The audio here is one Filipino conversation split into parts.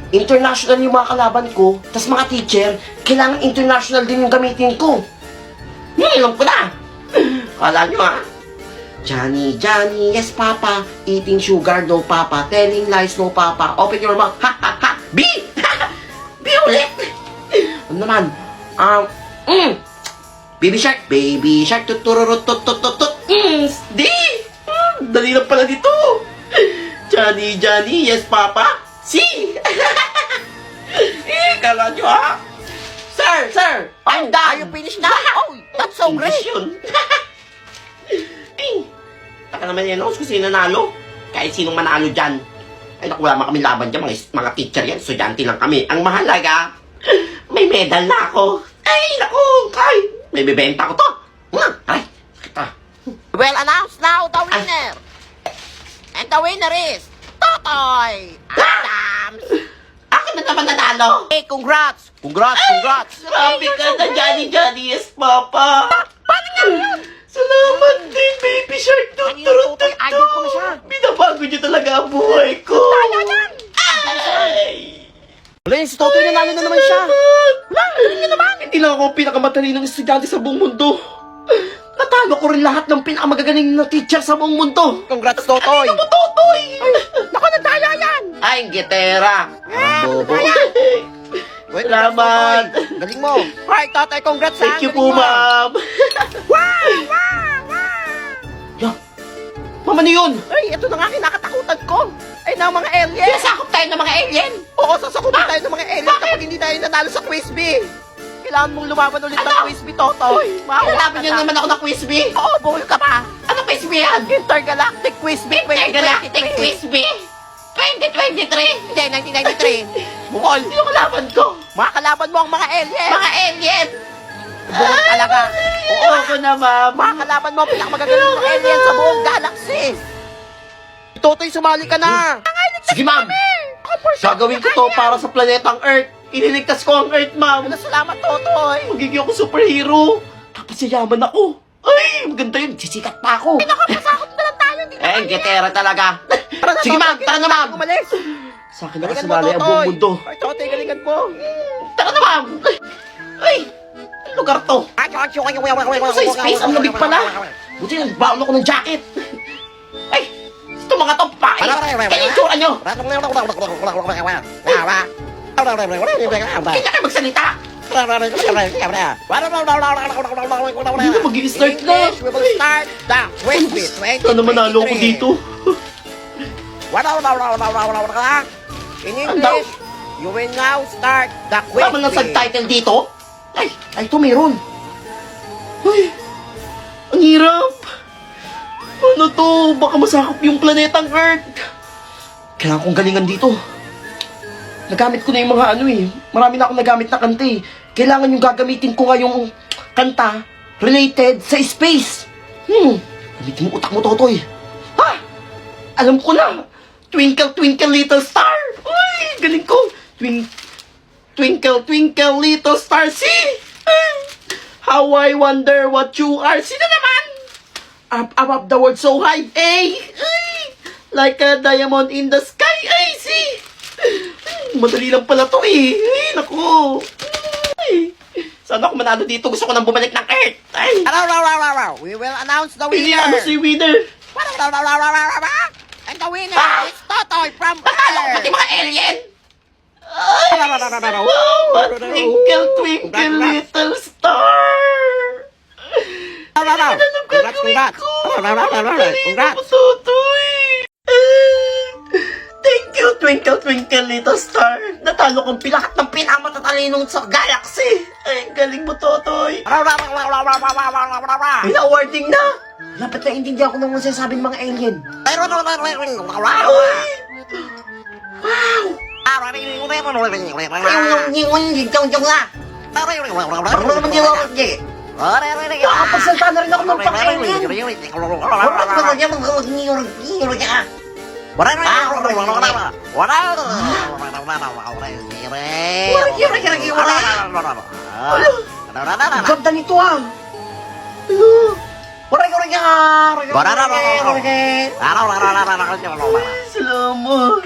international yung mga kalaban ko, tas mga teacher, kailangan international din yung gamitin ko. Alam ko na. Kala nyo ha? Johnny, Johnny, yes papa, eating sugar, no papa, telling lies, no papa, open your mouth, ha ha ha, B! B ulit! Ano naman? Baby shark, tutururut, tut, D! Dali lang pala dito. Johnny, Johnny, yes papa, C! Kala nyo ha? Sir! I'm done! Are you finished now? Oh, that's so great! English yun. Taka naman yan, kung sino nanalo. Kahit sinong manalo dyan. Ay, naku, wala kami laban dyan. Mga teacher yan, estudyante lang kami. Ang mahalaga, may medal na ako. Ay, naku, may bibenta ko to. Ay, kita. Well, announce now the winner! And the winner is Totoy Adams! Akin na naman nanalo. Hey, congrats! Congrats! Grabe ka na, Johnny, yes, papa. Paano nga yun? Salamat din, baby shark. Kanina, Totoy, idol ko na siya. Binabago niyo talaga ang buhay ko. Kaya yan! Ay! Wala yun, si Totoy nanalo na naman siya. Wala, galing niya naman. Hindi lang ako ang pinakamatalinong estudyante sa buong mundo. Natalo ko rin lahat ng pinakamagagaling na teacher sa buong mundo. Congrats, Totoy! Ano mo, Totoy? Naku, nadaya yan! Ay, gitera. Bobo. Wait, Salamat. Totoy. Galing mo. Alright, Totoy, congrats ha. Thank you Galing po, mo. ma'am. Yan. Mama, ano yun? Ay, ito na nga kinakatakutan ko. Ay, na mga alien. Sinasakop tayo ng mga alien. Oo, sasakupin tayo ng mga alien kapag hindi tayo nanalo sa quiz bee. Kailangan mong lumaban ulit ng quiz bee, Totoy. Kailangan niyo naman ako ng quiz bee. Oo, buhol ka pa. Ano quiz bee yan? Intergalactic Quiz Bee 2023. Intergalactic quiz bee. 2023. Hindi, 1993. Bukol. Sino kalaban ko? Mga kalaban mo ang mga alien. Mga alien. Bukol talaga. Oo, ako na, ma'am. Mga kalaban mo ang pinakamagagaling ng alien sa buong galaxy. Totoy, sumali ka na. Sige, ma'am. Gagawin ko to para sa planetang Earth. Ililigtas ko ang Earth, ma'am. Salamat, Totoy. Magiging ako superhero. Tapos yayaman ako. Ay, maganda yun. Sisikat pa ako. Nakapasakot na lang tayo. Hindi na Eh, getera talaga. Sige, ma'am. Tara na, ma'am. Umalis. Sa akin Galingan mo, nakasalali ang buong mundo. Ay, Totoy, galingan mo. Tara na, ma'am. Ay, anong lugar to? Ano sa space? Ang lamig pala. Buti nagbaon ako ng jacket. Ay, ito mga to, pae. Kaya yung tsura nyo. Kaya kayo magsalita. Hindi na mag-i-start na. English, we will start the quiz bee 2023. Sana manalo ako dito. In English, you will now start the quiz Tama ng bee. subtitle dito. Ay, ito meron. Ay, ang hirap. Ano to? Baka masakop yung planetang Earth. Kailangan kong galingan dito. Nagamit ko na yung mga marami na akong nagamit na kanta eh. Kailangan yung gagamitin ko nga yung kanta related sa space. Gamitin mo utak mo, Totoy. Ha? Alam ko na. Twinkle, twinkle, little star. Uy, galing ko. Twinkle, twinkle, little star. See? How I wonder what you are. Sino naman? Up above the world so high. Ay! Like a diamond in the sky. Ay, see? Madali lang pala to eh. Ay, naku. Ay. Sana ako manalo dito. Gusto ko nang bumalik ng Earth. Ay. We will announce the Pilihan mo winner. si winner. And the winner is Totoy from Natalo ko pati Earth. mga alien. Wow, twinkle, twinkle, little star. Congrats. Congrats. Thank you, twinkle, twinkle, little star. Natalo kong lahat ng pinakamatalinong sa galaxy. Ay, galing mo, Totoy. May awarding na. Dapat naintindihan ko naman sasabing mga alien. Wow! Nakakapagsalita na rin ako ng pang-alien. Ang ganda nito ah. Salamat.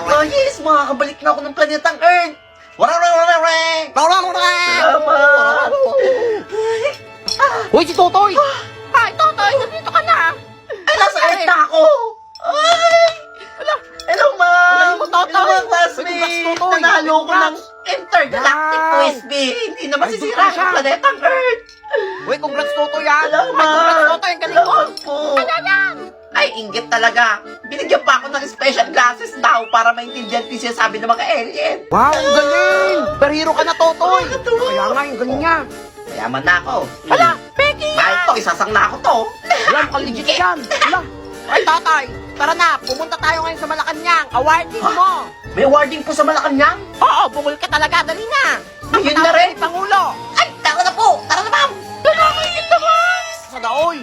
Oh yes, makakabalik na ako ng planetang Earth. Salamat. Hoy, si Totoy! Ay, Totoy, nandito ka na! Ay, nasa Earth na ako. Ay! Hello, ma'am! Hello, Totoy! Hello, mga Uy, classmates! congrats, Totoy! Nanalo ko ng intergalactic Wow! Frisbee! Hindi na masisira Ay, ang planetang Earth! Uy, congrats, Totoy, ha! Salamat! Ay, congrats, Totoy, ang galing mo! Salamat po! Ay, inggit talaga! Binigyan pa ako ng special glasses daw para maintindihan ko yung sinasabi ng mga alien! Wow, ang galing! Perhero ka na, Totoy! Nakakatuwa. Kaya nga, yung galing niya! Mayaman na ako! Hala, Becky! Ay, ito, isasang na ako to! Wala, mukhang legit yan! Hala! Ay, Totoy! Tara na, pumunta tayo ngayon sa Malacanang! Awarding Ha? mo! May awarding po sa Malacanang? Oo, bungol ka talaga! Dali na! Yun na rin. Pangulo! Ay, tara na po! Tara na, ma'am! Nakakingit naman! Sa daoy!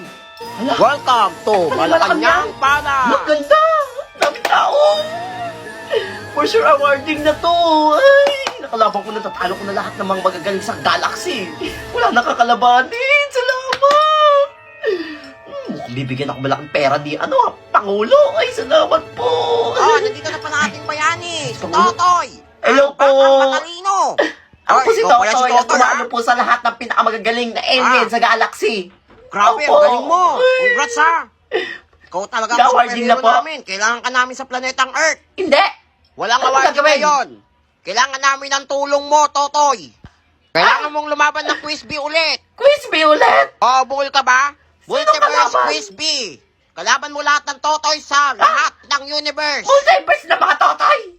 Hala, Welcome to Malacanang Malacanang Palace! maganda! Daming tao! For sure, awarding na to! Ay, nakalaban ko na, tatalo ko na lahat ng mga magagaling sa galaxy. Wala nakakalabanin! Salamat! Mukhang bibigyan ako malaking pera di, Pangulo! Ay, salamat po! Oh, nandito na pala ating bayani! Si Totoy! Hello po! Ang matalino! Ako po si ikaw pala Totoy, at Totoy, ha? ano po sa lahat ng pinakamagagaling na alien sa galaxy. Grabe, Opo. ang galing mo! Congrats, ha! Ikaw talaga ang Awarding na superhero po. namin. Kailangan ka namin sa planetang Earth. Hindi! Walang Ano awarding gagawin? ngayon. Kailangan namin ng tulong mo, Totoy. Kailangan mong lumaban ng quiz bee ulit. Quiz me ulit! Oh, bukol ka ba? Sino Multiverse kalaban? quiz bee. Kalaban mo lahat ng Totoy sa lahat ng universe. Multiverse na mga Totoy!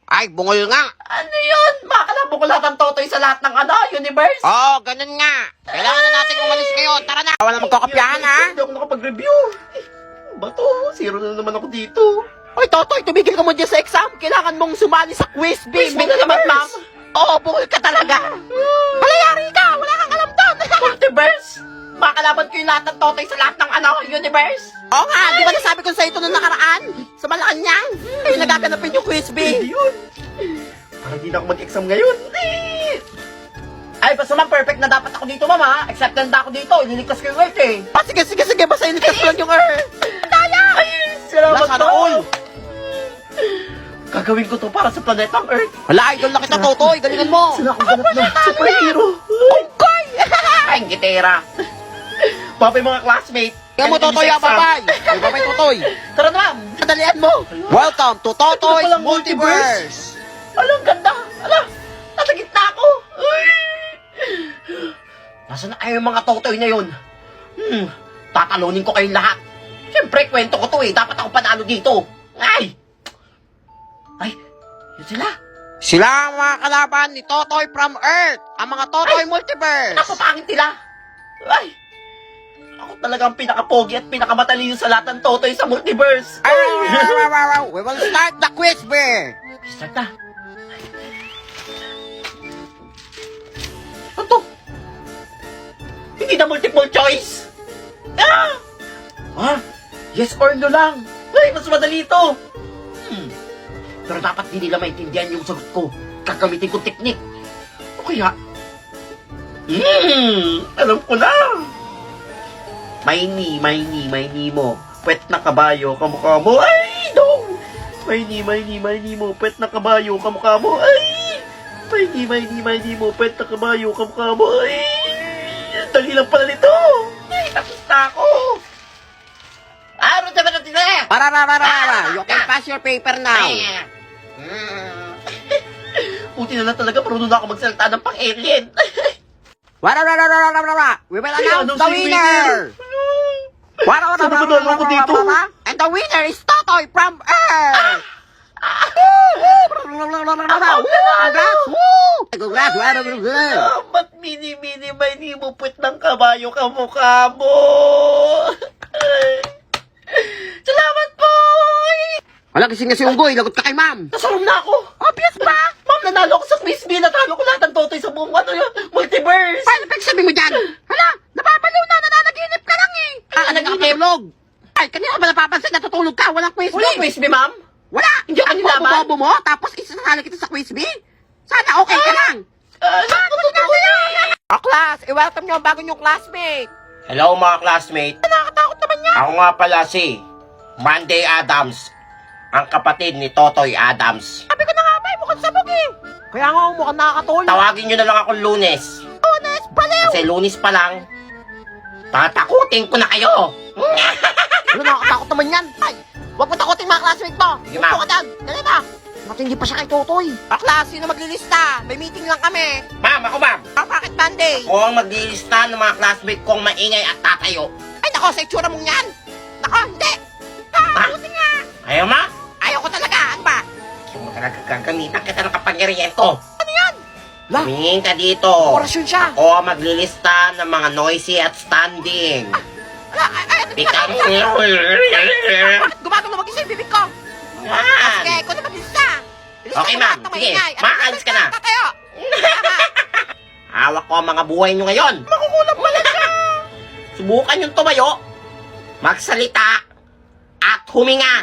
Ay, bungol nga. Ano yun? Makakalabo ko lahat ng Totoy sa lahat ng universe? Oh, ganun nga. Kailangan na natin umalis ngayon. Tara na. Wala magkakapyahan, ha? Hindi ako nakapag-review. Bato, zero na naman ako dito. Hoy, Totoy, tumigil ka mo dyan sa exam. Kailangan mong sumali sa quiz bee. Quiz bee na naman, ma'am. Oo, bungol ka talaga. Palayari ka. Wala kang alam doon. Multiverse? Makakalaban ko yung lahat ng Totoy sa lahat ng universe? Oo nga, di ba nasabi ko sa ito nung nakaraan? Sa Malacanang. Ay, nagaganapin yung quiz Hindi bee. yun. Parang di na ako mag-exam ngayon. Ay, basta ma'am, perfect na dapat ako dito, ma'am, ha? Accepted na ako dito. Ililigtas ko yung Earth, eh. Ah, sige, sige, sige. Basta inikas ko lang yung Earth. Daya! Ay, salamat Sana po. all. Gagawin ko to para sa planetang Earth. Wala, idol na kita, Totoy. Galingan mo. Sila akong ganap na superhero. Koy! Ay, gitera. Babay mga classmate. Kaya mo, Totoy, ah, bye-bye. Ay, bye-bye, Totoy. Tara na, ma'am. Madalian mo. Welcome to Totoy's Ito palang Multiverse. Alam, ganda. Ala, nasa gitna ako. Uy. Nasaan na kayo yung mga Totoy na yun? Tatalunin ko kayong lahat. Siyempre, kwento ko to eh. Dapat ako panalo dito. Ay! Ay, yun sila. Sila ang mga kalaban ni Totoy from Earth. Ang mga Totoy Multiverse. Napapangit nila. Ay! Ako talaga ang pinakapogi at pinakamatalino sa lahat ng Totoy sa multiverse. We will start the quiz bee. Start na. Ano to? Hindi na multiple choice. Ah! Ah, yes or no lang. Ay, mas madali ito. Pero dapat hindi nila maintindihan yung sagot ko. Gagamitin kong teknik. O kaya... alam ko na. May ni mo. Pwet na kabayo, kamukha mo. Ay, no! May ni mo. Pwet na kabayo, kamukha mo. Ay! May ni mo. Pwet na kabayo, kamukha mo. Ay! Ang dali lang pala nito. Ay, tapos na ako. Ano naman natin na? Para. You can pass your paper now. Buti na lang talaga, marunong na ako magsalita ng pang-alien. We will announce Anong the si winner. Saan ba dalawa ko dito? And the winner is Totoy from Earth. Congrats. Ba't mini-mini may nimupit ng kabayo kamukha mo? Salamat po! Wala kasing nga si Unggoy, lagot ka kay ma'am. Nasalam na ako! Obvious ba? Ma'am, nanalo ako sa quiz bee. Natalo ko lahat ng Totoy sa buong multiverse. Paano pagsabi mo dyan? Hala, napapaliw na, nananaginip ka lang eh. Nakakatulog. Ay, kanina ka ba napapansin, natutulog ka, walang quiz Wala bee. quiz bee, ma'am? Wala! Hindi ako nilaban? Bobo mo, tapos isasali kita sa quiz bee? Sana okay ka lang. Naku, O class, i-welcome niyo ang bago niyong classmate. Hello mga classmate. Nakakatakot naman yan. Ako nga pala si Monday Adams, ang kapatid ni Totoy Adams. Sabi ko na nga ba, mukhang sabog eh. Kaya nga mukhang nakakatol. Tawagin nyo na lang akong Lunes. Lunes, baliw. Kasi Lunes pa lang, tatakutin ko na kayo. Ano, nakakatakot naman yan. Ay, huwag mo takutin mga classmate mo. Sige, ma'am. Gusto ka dyan. Dali na. Matindi pa siya kay Totoy. Klase na maglilista. May meeting lang kami. Ma'am, ako ma'am. Bakit Monday? Ako ang maglilista ng mga classmate kong maingay at tatayo. Ay, nako, sa itsura mong yan. Nako, hindi. Buti nga. Ayaw ma? Ayaw ko talaga. Ano ba? Kung mo talaga gagamitan kita ng kapangyarihan to. Ano yan? La, Tumingin ka dito. operasyon siya. Ako ang maglilista ng mga noisy at standing. Ala, ay, ano Biglang... Bakit gumagano mag-isa yung bibig ko? Yan. Sige, ikaw na maglista. Lista Okay, mo ma'am. lahat ng Sige, maingay. At maalis ka na. Tatayo. Tama. Hawak ko ang mga buhay nyo ngayon. Makukulam pala siya. Subukan yung tumayo, magsalita, at huminga.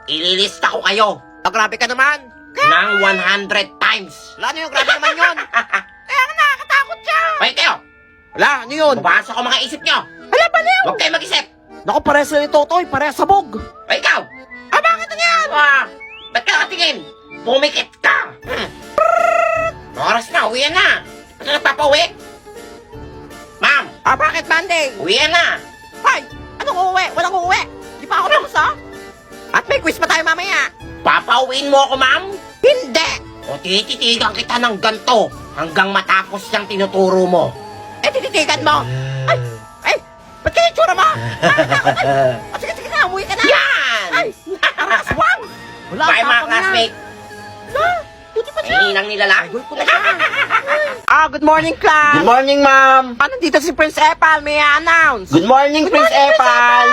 Ililista ko kayo Oh, grabe ka naman. ng 100 times. Wala, ano yung grabe naman yun? Kaya nga nakakatakot siya. Okay kayo, Wala, ano yun? mabasa ko mga isip nyo. Hala, baliw. Huwag kayo mag-isip. Naku, pares na ni Totoy. Pares sabog. O ikaw, Bakit na yan? ba't ka nakatingin? Pumikit ka. Oras na, uwian na. Ano nagpapauwi? Ma'am, Bakit Monday? uwian na. Hoy, anong uuwi? Walang uuwi. Di pa ako tapos, ha? At may quiz pa tayo mamaya. Papauwiin mo ako, ma'am? Hindi. O tititigan kita ng ganto hanggang matapos yung tinuturo mo. Tititigan mo. Ay, ba't kaya yung tsura mo? Sige, sige na, umuwi ka na. Yan! Ay, aswang. Wala, Bye mga tapang classmate. na. Buti pa siya. Hihinang nilala. Ay, ko na siya. Good morning, class. Good morning, ma'am. Nandito si Prince Epal, may announce. Good morning, Prince Epal.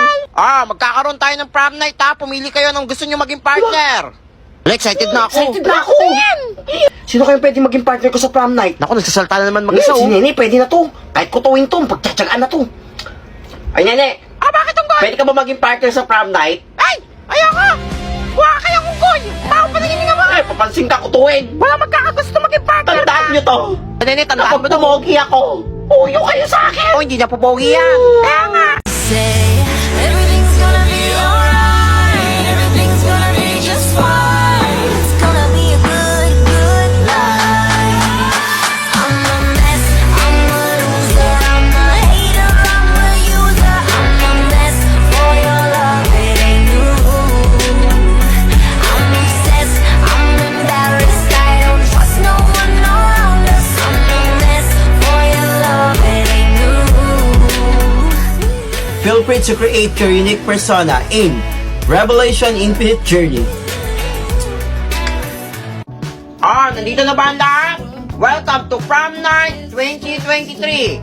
Magkakaroon tayo ng prom night, ha? Pumili kayo ng gusto nyo maging partner. Excited na ako. Excited na ako. Sino kayo pwede maging partner ko sa prom night? Naku, nagsasalta na naman Mag-isa, mag-isa, si Nene, pwede na to. Kahit kutuwin to, pagtsatsagaan na to. Ay, Nene, Bakit ang goy? pwede ka ba maging partner sa prom night? Ay, ayoko. Huwag ka kayang unggoy. Tao pa naging nga mo. Ay, papansin ka kutuwin. Wala magkakagusto maging partner. Tandaan nyo to. Nene, tandaan Kapag mo to. tumogi ako, uyo kayo sa akin. Hindi na pupogi yan. Kaya nga. Say everything's gonna be alright. Everything's gonna be just fine. It's gonna be a good, good life. I'm a mess. I'm a loser. I'm a hater. I'm a user. I'm a mess for your love. It ain't new. I'm obsessed. I'm embarrassed. I don't trust no one around us. I'm a mess for your love. It ain't new. Feel free to create your unique persona in Revelation Infinite Journey. Nandito na ba ang lahat? Welcome to Prom Night 2023.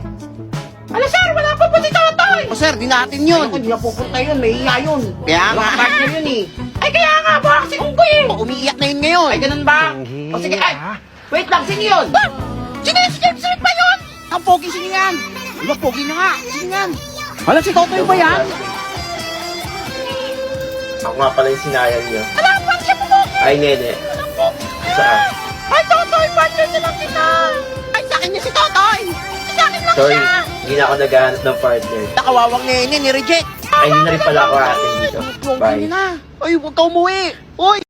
Ano, sir? Wala pa po si Totoy. Sir, di natin yun. Hindi na pupunta yun, may iya yun. Kaya nga. Mga partner yun eh. Ay, kaya nga. Baka kasi unggoy eh. Umiiyak na yun ngayon. Ay, ganun ba? O sige, ay, wait lang, sino yun? Sino yun? Si James Smith ba yun? Ang pogi siningan. Diba, pogi na nga. Siningan. Wala si Totoy ba yan? Ako nga pala yung sinayang niyo. Wala pa siya pogi. Ay, Nene. Saan? Ay, Totoy, partner na lang kita. Ay, sa akin niya si Totoy. Sa akin lang Sorry, siya. hindi na ako naghahanap ng partner. Nakawawang nene, ni-reject. Ay, hindi na rin pala ako atin dito. Huwag Bye. na. Ay, huwag ka umuwi. Uy.